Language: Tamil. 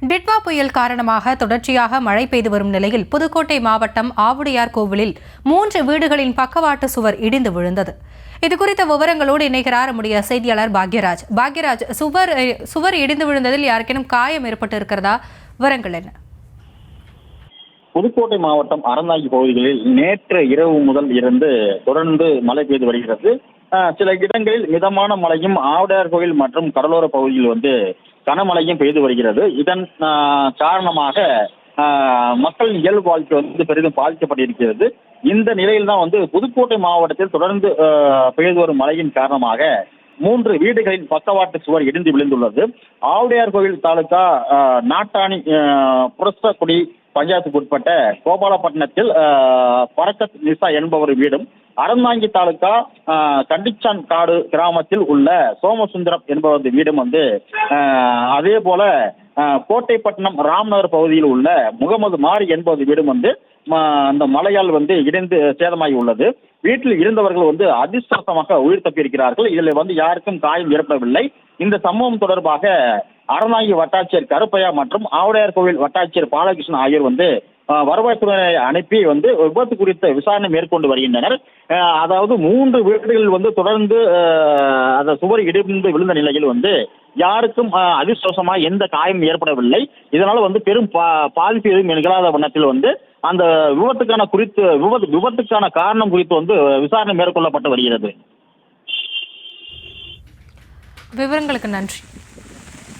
டிட்வா புயல் காரணமாக தொடர்ச்சியாக மழை பெய்து வரும் நிலையில் புதுக்கோட்டை மாவட்டம் ஆவுடையார் கோவிலில் 3 வீடுகளின் பக்கவாட்டு சுவர் இடிந்து விழுந்தது. இதுகுறித்த விவரங்களோடு இணைகிறார் நம்முடைய செய்தியாளர் பாக்யராஜ். சுவர் இடிந்து விழுந்ததில் யாருக்கேனும் காயம் ஏற்பட்டு இருக்கிறதா? விவரங்கள் என்ன? புதுக்கோட்டை மாவட்டம் அறந்தாங்கி பகுதிகளில் நேற்று இரவு முதல் இருந்து தொடர்ந்து மழை பெய்து வருகிறது. சில இடங்களில் மிதமான மழையும், ஆவுடையார் கோவில் மற்றும் கடலோர பகுதியில் கனமழையும் பெய்து வருகிறது. இதன் காரணமாக மக்களின் இயல்பு வாழ்க்கை பெரிதும் பாதிக்கப்பட்டிருக்கிறது. இந்த நிலையில் தான் புதுக்கோட்டை மாவட்டத்தில் தொடர்ந்து பெய்து வரும் மழையின் காரணமாக 3 வீடுகளின் பக்கவாட்டு சுவர் இடிந்து விழுந்துள்ளது. ஆவுடையார் கோவில் தாலுகா நாட்டாணி புரசக்குடி பஞ்சாயத்துக்கு உட்பட்ட கோபாலப்பட்டினத்தில் பரக்கத் நிசா என்பவர் வீடும், அறந்தாங்கி தாலுகா கண்டிச்சான் காடு கிராமத்தில் உள்ள சோமசுந்தரம் என்பவரது வீடும் அதே போல கோட்டைப்பட்டினம் ராம்நகர் பகுதியில் உள்ள முகமது மாரி என்பது வீடும் அந்த மழையால் இடிந்து சேதமாகி உள்ளது. வீட்டில் இருந்தவர்கள் அதிர்ஷ்டமாக உயிர் தப்பியிருக்கிறார்கள். இதில் யாருக்கும் காயம் ஏற்படவில்லை. இந்த சம்பவம் தொடர்பாக அறந்தாங்கி வட்டாட்சியர் கருப்பையா மற்றும் ஆவுடையார் கோவில் வட்டாட்சியர் பாலகிருஷ்ணன் ஆகியோர் வருவாய்த்துறையை அனுப்பி விபத்து குறித்த விசாரணை மேற்கொண்டு வருகின்றனர். அதாவது 3 வீடுகள் தொடர்ந்து அந்த சுவர் இடிந்து விழுந்த நிலையில் யாருக்கும் அதிர்ஷ்டவசமாக எந்த காயம் ஏற்படவில்லை. இதனால பெரும் பாதிப்பு எதுவும் நிகழாத வண்ணத்தில் அந்த விபத்துக்கான காரணம் குறித்து விசாரணை மேற்கொள்ளப்பட்டு வருகிறது. விவரங்களுக்கு நன்றி.